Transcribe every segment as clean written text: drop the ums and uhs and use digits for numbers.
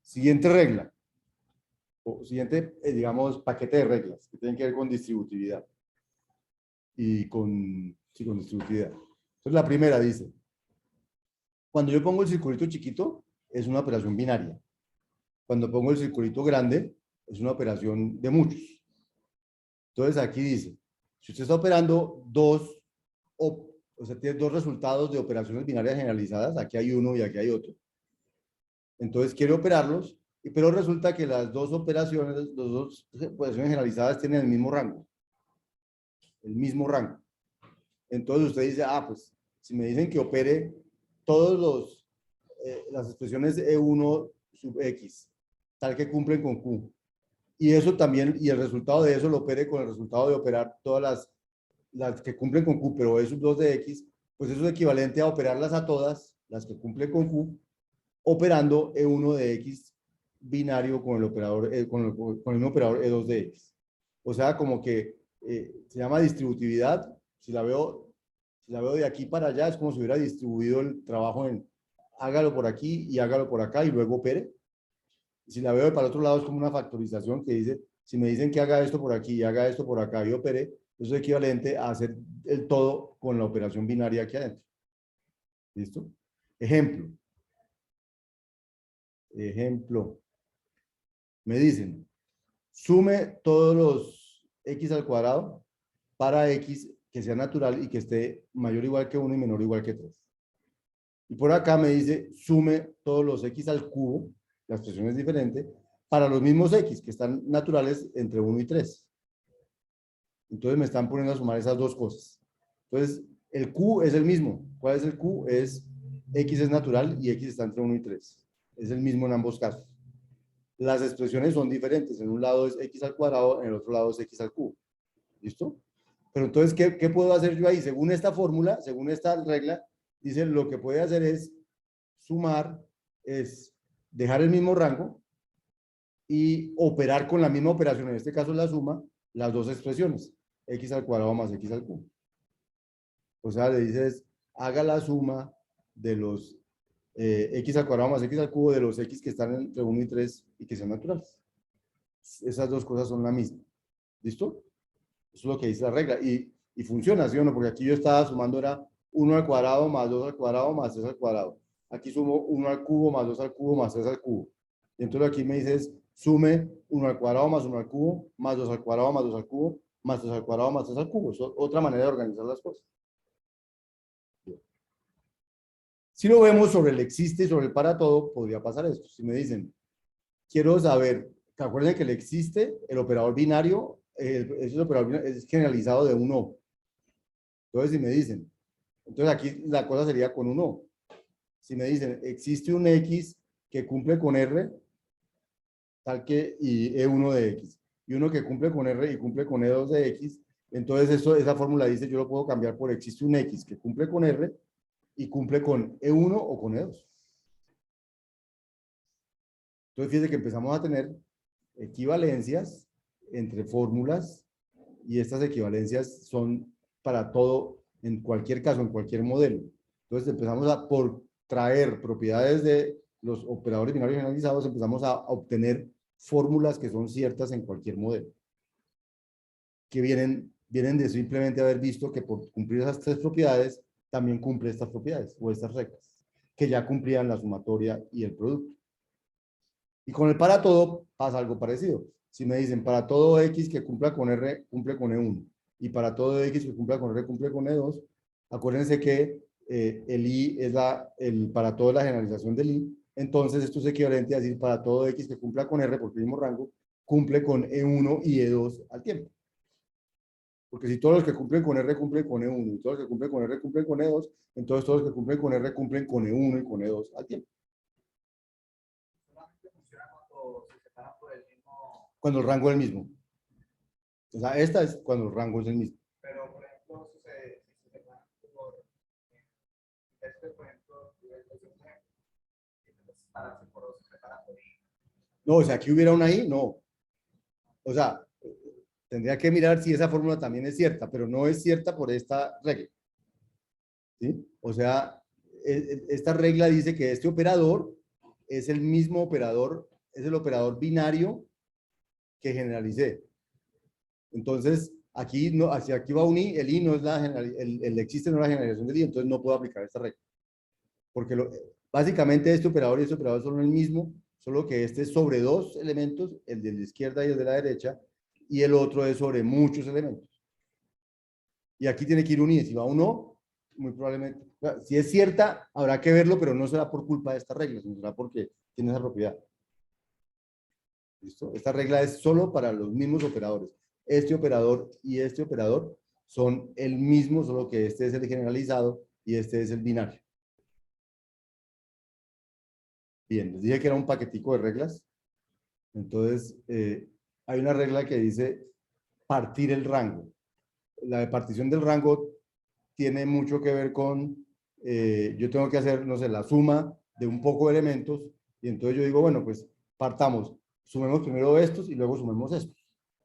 Siguiente regla, o siguiente, digamos, paquete de reglas que tienen que ver con distributividad y sí, con distributividad. Entonces, la primera dice, cuando yo pongo el circulito chiquito, es una operación binaria. Cuando pongo el circulito grande, es una operación de muchos. Entonces, aquí dice, si usted está operando o sea, tiene dos resultados de operaciones binarias generalizadas, aquí hay uno y aquí hay otro. Entonces, quiere operarlos, pero resulta que las dos operaciones generalizadas tienen el mismo rango. El mismo rango. Entonces, usted dice, pues, si me dicen que opere todos las expresiones E1 sub X, tal que cumplen con Q, y eso también, y el resultado de eso lo opere con el resultado de operar todas las que cumplen con Q, pero E sub 2 de X, pues eso es equivalente a operarlas a todas, las que cumplen con Q, operando E1 de X binario con el operador, con el mismo operador E2 de X. O sea, como que se llama distributividad. Si la veo de aquí para allá, es como si hubiera distribuido el trabajo en hágalo por aquí y hágalo por acá y luego opere. Si la veo de para el otro lado, es como una factorización que dice, si me dicen que haga esto por aquí y haga esto por acá y opere, eso es equivalente a hacer el todo con la operación binaria aquí adentro. ¿Listo? Ejemplo. Me dicen, sume todos los x al cuadrado para x que sea natural y que esté mayor o igual que 1 y menor o igual que 3. Y por acá me dice, sume todos los x al cubo, la expresión es diferente, para los mismos x que están naturales entre 1 y 3. Entonces me están poniendo a sumar esas dos cosas. Entonces, el q es el mismo. ¿Cuál es el q? Es x es natural y x está entre 1 y 3. Es el mismo en ambos casos. Las expresiones son diferentes. En un lado es x al cuadrado, en el otro lado es x al cubo. ¿Listo? Pero entonces, ¿qué puedo hacer yo ahí? Según esta fórmula, según esta regla, dice lo que puede hacer es sumar, es dejar el mismo rango y operar con la misma operación, en este caso la suma, las dos expresiones, x al cuadrado más x al cubo. O sea, le dices, haga la suma de los x al cuadrado más x al cubo de los x que están entre 1 y 3 y que sean naturales. Esas dos cosas son la misma. ¿Listo? Eso es lo que dice la regla. Y funciona, ¿sí o no? Porque aquí yo estaba sumando, era 1 al cuadrado más 2 al cuadrado más 3 al cuadrado. Aquí sumo 1 al cubo más 2 al cubo más 3 al cubo. Y entonces aquí me dices, sume 1 al cuadrado más 1 al cubo, más 2 al cuadrado más 2 al cubo, más 3 al cuadrado más 3 al cubo. Es otra manera de organizar las cosas. Si lo vemos sobre el existe y sobre el para todo, podría pasar esto. Si me dicen, quiero saber, acuérdense que el existe, el operador binario, ese operador binario es generalizado de un O. Entonces, si me dicen, entonces aquí la cosa sería con un O. Si me dicen, existe un X que cumple con R, tal que, y E1 de X, y uno que cumple con R y cumple con E2 de X, entonces esa fórmula dice, yo lo puedo cambiar por existe un X que cumple con R y cumple con E1 o con E2. Entonces, fíjense que empezamos a tener equivalencias entre fórmulas y estas equivalencias son para todo, en cualquier caso, en cualquier modelo. Entonces, empezamos por traer propiedades de los operadores binarios generalizados, empezamos a obtener fórmulas que son ciertas en cualquier modelo, que vienen de simplemente haber visto que por cumplir esas tres propiedades, también cumple estas propiedades o estas reglas, que ya cumplían la sumatoria y el producto. Y con el para todo pasa algo parecido. Si me dicen para todo X que cumpla con R, cumple con E1. Y para todo X que cumpla con R, cumple con E2. Acuérdense que el I es para todo la generalización del I. Entonces esto es equivalente a decir para todo X que cumpla con R, porque el mismo rango, cumple con E1 y E2 al tiempo. Porque si todos los que cumplen con R cumplen con E1 y todos los que cumplen con R cumplen con E2, entonces todos los que cumplen con R cumplen con E1 y con E2 al tiempo. Cuando el rango es el mismo. O sea, esta es cuando el rango es el mismo. Pero, por ejemplo, si se separan por por ejemplo, para se separan por I. No, o sea, aquí hubiera una I, no. O sea, tendría que mirar si esa fórmula también es cierta, pero no es cierta por esta regla. ¿Sí? O sea, esta regla dice que este operador es el mismo operador es el operador binario que generalicé. Entonces, aquí, no, hacia aquí va un i, el i no es el existe no es la generalización del i, entonces no puedo aplicar esta regla. Porque básicamente este operador y este operador son el mismo, solo que este es sobre dos elementos, el de la izquierda y el de la derecha, y el otro es sobre muchos elementos. Y aquí tiene que ir un i, si va un o, muy probablemente, si es cierta, habrá que verlo, pero no será por culpa de esta regla, sino será porque tiene esa propiedad. ¿Listo? Esta regla es solo para los mismos operadores. Este operador y este operador son el mismo, solo que este es el generalizado y este es el binario. Bien, les dije que era un paquetico de reglas. Entonces, hay una regla que dice partir el rango. La de partición del rango tiene mucho que ver con, yo tengo que hacer, no sé, la suma de un poco de elementos, y entonces yo digo, bueno, pues partamos, sumemos primero estos y luego sumemos estos.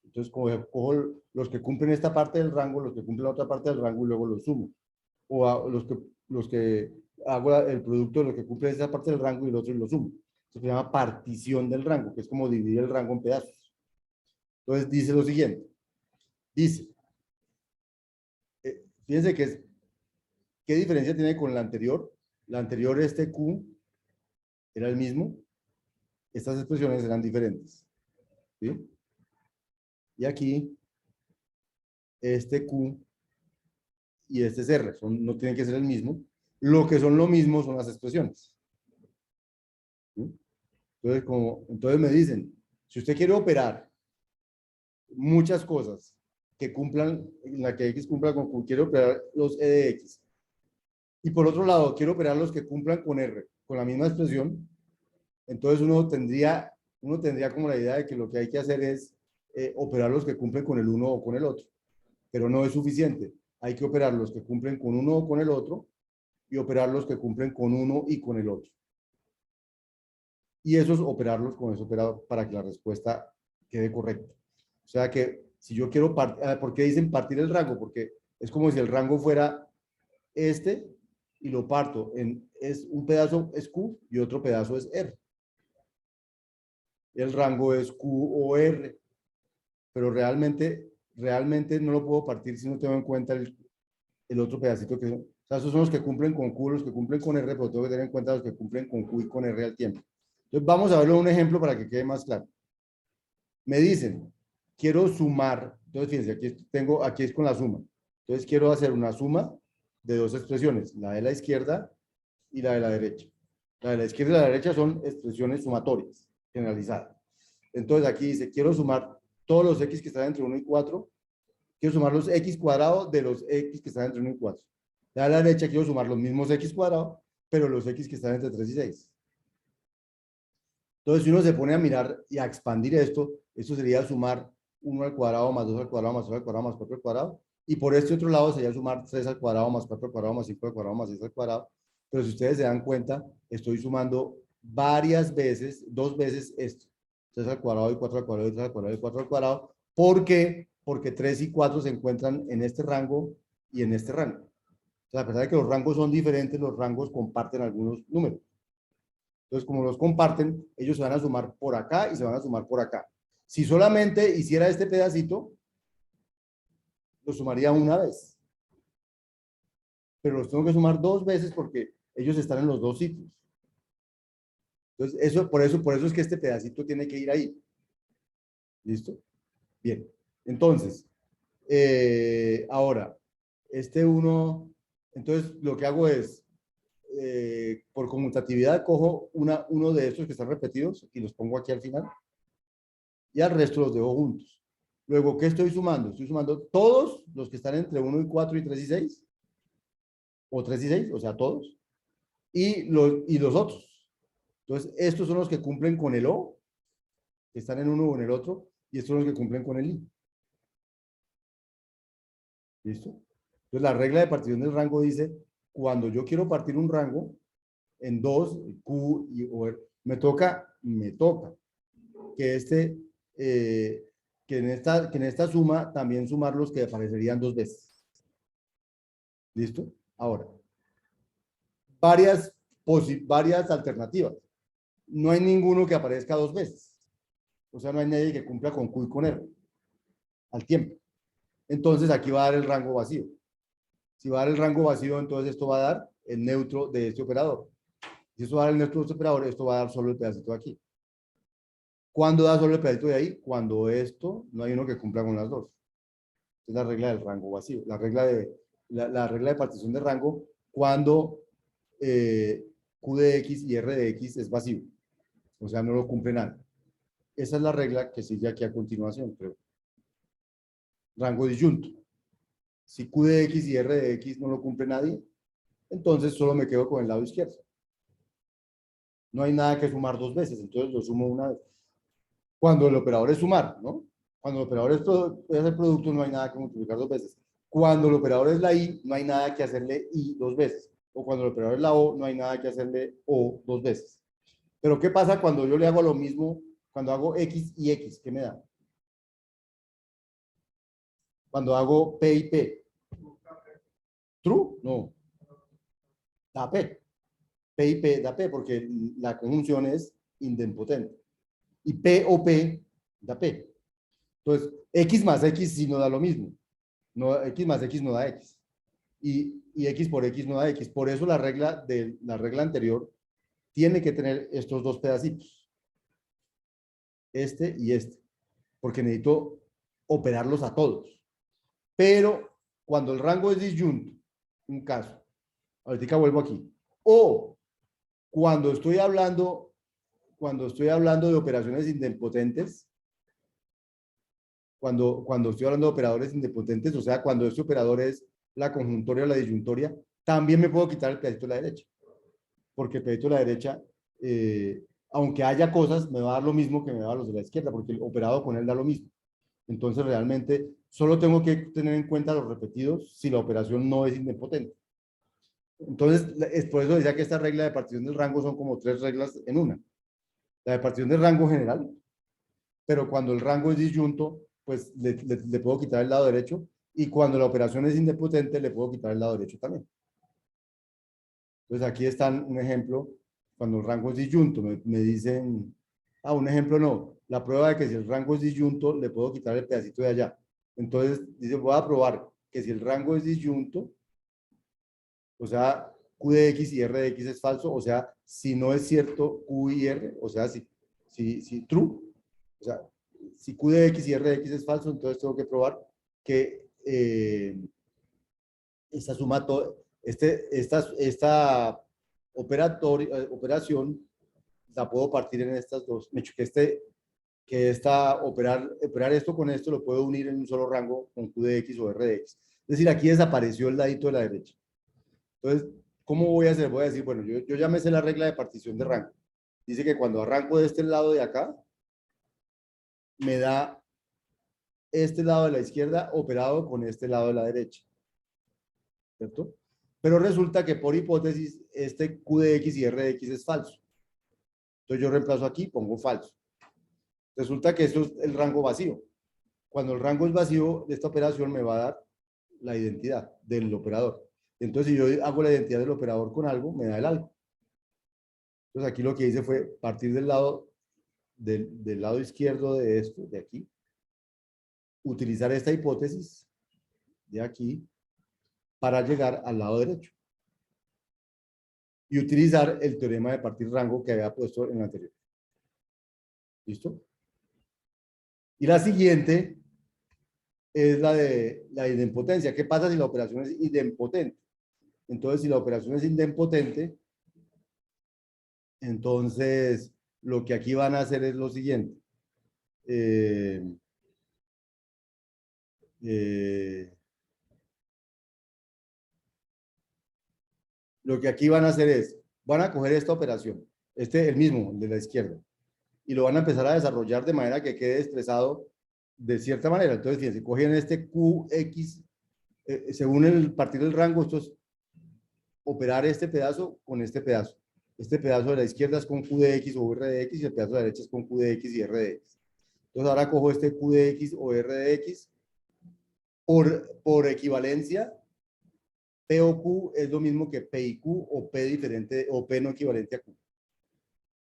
Entonces, cojo los que cumplen esta parte del rango, los que cumplen la otra parte del rango y luego los sumo. O los que hago el producto de los que cumplen esta parte del rango y el otro y lo sumo. Eso se llama partición del rango, que es como dividir el rango en pedazos. Entonces, dice lo siguiente. Dice, fíjense que ¿qué diferencia tiene con la anterior? La anterior, este Q, era el mismo. Estas expresiones eran diferentes. ¿Sí? Y aquí, este Q y este es R. No tienen que ser el mismo. Lo que son lo mismo son las expresiones. ¿Sí? Entonces me dicen, si usted quiere operar muchas cosas que cumplan, en la que X cumpla con Q, quiere operar los E de X. Y por otro lado, quiero operar los que cumplan con R, con la misma expresión. Entonces uno tendría como la idea de que lo que hay que hacer es operar los que cumplen con el uno o con el otro. Pero no es suficiente. Hay que operar los que cumplen con uno o con el otro y operar los que cumplen con uno y con el otro. Y esos operarlos con ese operador para que la respuesta quede correcta. O sea que si yo quiero partir, ¿por qué dicen partir el rango? Porque es como si el rango fuera este y lo parto en, un pedazo es Q y otro pedazo es R. El rango es Q o R, pero realmente no lo puedo partir si no tengo en cuenta el otro pedacito que son. O sea, esos son los que cumplen con Q, los que cumplen con R, pero tengo que tener en cuenta los que cumplen con Q y con R al tiempo. Entonces vamos a verlo en un ejemplo para que quede más claro. Me dicen, quiero sumar, entonces fíjense, aquí es con la suma. Entonces quiero hacer una suma de dos expresiones, la de la izquierda y la de la derecha. La de la izquierda y la derecha son expresiones sumatorias, generalizadas. Entonces aquí dice, quiero sumar todos los x que están entre 1 y 4, quiero sumar los x cuadrados de los x que están entre 1 y 4. La de la derecha quiero sumar los mismos x cuadrados, pero los x que están entre 3 y 6. Entonces, si uno se pone a mirar y a expandir esto sería sumar 1 al cuadrado más 2 al cuadrado más 3 al cuadrado más 4 al cuadrado. Y por este otro lado sería sumar 3 al cuadrado más 4 al cuadrado más 5 al cuadrado más 6 al cuadrado. Pero si ustedes se dan cuenta, estoy sumando varias veces, dos veces esto. 3 al cuadrado y 4 al cuadrado y 3 al cuadrado y 4 al cuadrado. ¿Por qué? Porque 3 y 4 se encuentran en este rango y en este rango. O sea, a pesar de que los rangos son diferentes, los rangos comparten algunos números. Entonces, como los comparten, ellos se van a sumar por acá y se van a sumar por acá. Si solamente hiciera este pedacito, lo sumaría una vez. Pero los tengo que sumar dos veces porque ellos están en los dos sitios. Entonces, por eso es que este pedacito tiene que ir ahí. ¿Listo? Bien. Entonces, ahora, entonces lo que hago es, por conmutatividad, cojo uno de estos que están repetidos y los pongo aquí al final. Y al resto los dejo juntos. Luego, ¿qué estoy sumando? Estoy sumando todos los que están entre 1 y 4 y 3 y 6. O 3 y 6, o sea, todos. Y los otros. Entonces, estos son los que cumplen con el O, que están en uno o en el otro, y estos son los que cumplen con el I. ¿Listo? Entonces, la regla de partición del rango dice, cuando yo quiero partir un rango en dos, Q y O, me toca que que en esta suma también sumar los que aparecerían dos veces. ¿Listo? Ahora, varias alternativas. no hay ninguno que aparezca dos veces. O sea, no hay nadie que cumpla con Q y con R al tiempo. Entonces aquí va a dar el rango vacío. Si va a dar el rango vacío, entonces esto va a dar el neutro de este operador. Si esto va a dar el neutro de este operador, esto va a dar solo el pedacito de aquí. ¿Cuándo da solo el pedacito de ahí? Cuando esto no hay uno que cumpla con las dos. Es la regla del rango vacío. La regla de partición de rango cuando Q de X y R de X es vacío. O sea, no lo cumple nada. Esa es la regla que sigue aquí a continuación, creo. Rango disyunto. Si Q de X y R de X no lo cumple nadie, entonces solo me quedo con el lado izquierdo. No hay nada que sumar dos veces, entonces lo sumo una vez. Cuando el operador es sumar, ¿no? Cuando el operador es el producto, no hay nada que multiplicar dos veces. Cuando el operador es la I, no hay nada que hacerle I dos veces. O cuando el operador es la O, no hay nada que hacerle O dos veces. Pero ¿qué pasa cuando yo le hago lo mismo, cuando hago X y X? ¿Qué me da? Cuando hago P y P. ¿True? No. Da P. P y P da P porque la conjunción es idempotente. Y P o P da P. Entonces, X más X sí no da lo mismo. No, X más X no da X. Y X por X no da X. Por eso la regla anterior tiene que tener estos dos pedacitos. Este y este. Porque necesito operarlos a todos. Pero cuando el rango es disyunto, un caso, ahorita vuelvo aquí, o cuando estoy hablando de operaciones idempotentes, cuando estoy hablando de operadores idempotentes, o sea, cuando este operador es la conjuntoria o la disyuntoria, también me puedo quitar el pedacito de la derecha, porque el pedacito de la derecha, aunque haya cosas, me va a dar lo mismo que me va a los de la izquierda, porque el operado con él da lo mismo. Entonces, realmente, solo tengo que tener en cuenta los repetidos si la operación no es idempotente. Entonces, es por eso decía que esta regla de partición del rango son como tres reglas en una. La de partición del rango general, pero cuando el rango es disyunto, pues le puedo quitar el lado derecho, y cuando la operación es idempotente, le puedo quitar el lado derecho también. Entonces, aquí están un ejemplo, cuando el rango es disyunto, me dicen, un ejemplo no, la prueba de que si el rango es disyunto, le puedo quitar el pedacito de allá. Entonces, dice, voy a probar que si el rango es disyunto, o sea, Q de X y R de X es falso, o sea, si no es cierto Q y R, o sea, si true, o sea, si Q de X y R de X es falso, entonces tengo que probar que esta suma, esta operación la puedo partir en estas dos. Me hecho que operar esto con esto lo puedo unir en un solo rango con Q de X o R de X. Es decir, aquí desapareció el ladito de la derecha. Entonces, ¿cómo voy a hacer? Voy a decir, bueno, yo ya me sé la regla de partición de rango. Dice que cuando arranco de este lado de acá, me da este lado de la izquierda operado con este lado de la derecha. ¿Cierto? Pero resulta que por hipótesis, este Q de X y R de X es falso. Entonces yo reemplazo aquí, pongo falso. Resulta que esto es el rango vacío. Cuando el rango es vacío, esta operación me va a dar la identidad del operador. Entonces, si yo hago la identidad del operador con algo, me da el algo. Entonces, aquí lo que hice fue partir del lado izquierdo de esto, de aquí, utilizar esta hipótesis de aquí para llegar al lado derecho. Y utilizar el teorema de partir rango que había puesto en el anterior. ¿Listo? Y la siguiente es la de la idempotencia. ¿Qué pasa si la operación es idempotente? Entonces, si la operación es idempotente, entonces lo que aquí van a hacer es lo siguiente. Lo que aquí van a hacer es, van a coger esta operación, el mismo, el de la izquierda, y lo van a empezar a desarrollar de manera que quede expresado de cierta manera. Entonces, fíjense, cogen este QX, según el partir del rango, esto es operar este pedazo con este pedazo. Este pedazo de la izquierda es con Q de X o R de X y el pedazo de la derecha es con Q de X y R de X. Entonces ahora cojo este Q de X o R de X. Por equivalencia, P o Q es lo mismo que P y Q o P diferente o P no equivalente a Q.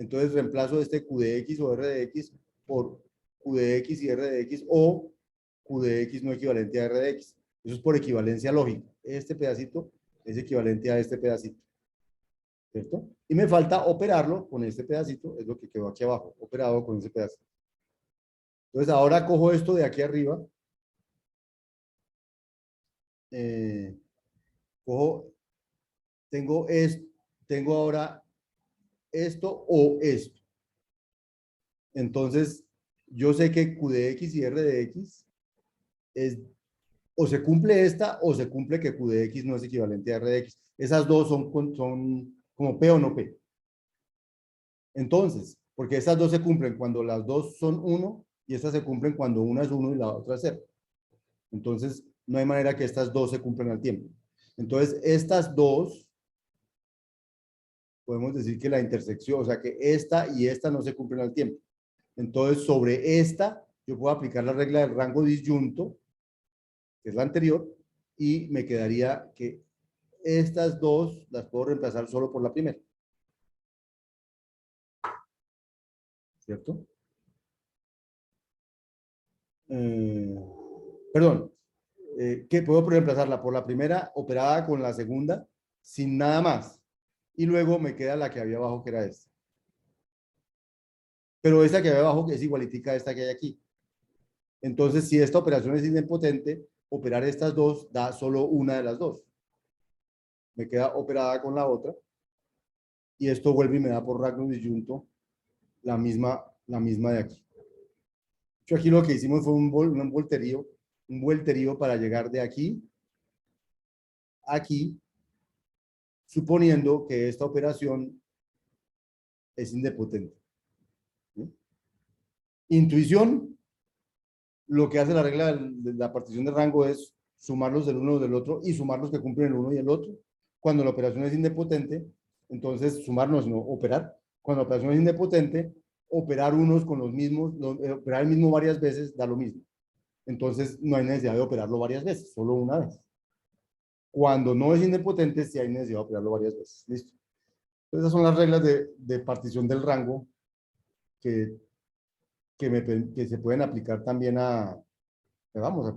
Entonces reemplazo este Q de X o R de X por Q de X y R de X o Q de X no equivalente a R de X. Eso es por equivalencia lógica. Este pedacito es equivalente a este pedacito. ¿Cierto? Y me falta operarlo con este pedacito, es lo que quedó aquí abajo, operado con ese pedacito. Entonces ahora cojo esto de aquí arriba, cojo, tengo ahora esto o esto. Entonces, yo sé que Q de X y R de X es, o se cumple esta, o se cumple que Q de X no es equivalente a R de X. Esas dos son como P o no P. Entonces, porque estas dos se cumplen cuando las dos son 1 y estas se cumplen cuando una es 1 y la otra es 0. Entonces, no hay manera que estas dos se cumplan al tiempo. Entonces, estas dos, podemos decir que la intersección, o sea, que esta y esta no se cumplen al tiempo. Entonces, sobre esta, yo puedo aplicar la regla del rango disyunto, que es la anterior, y me quedaría que estas dos las puedo reemplazar solo por la primera. ¿Cierto? Perdón, que puedo reemplazarla por la primera operada con la segunda sin nada más. Y luego me queda la que había abajo, que era esta. Pero esta que había abajo es igualitica a esta que hay aquí. Entonces, si esta operación es idempotente, operar estas dos da solo una de las dos. Me queda operada con la otra. Y esto vuelve y me da por rango disyunto la misma de aquí. Yo aquí lo que hicimos fue un vuelterío para llegar de aquí a aquí, suponiendo que esta operación es indepotente. ¿Sí? Intuición, lo que hace la regla de la partición de rango es sumarlos del uno del otro y sumar los que cumplen el uno y el otro. Cuando la operación es indepotente, entonces sumarnos, no operar. Cuando la operación es indepotente, operar unos con los mismos, operar el mismo varias veces da lo mismo. Entonces no hay necesidad de operarlo varias veces, solo una vez. Cuando no es indepotente, sí hay necesidad de operarlo varias veces. Listo. Entonces, esas son las reglas de partición del rango que se pueden aplicar también vamos,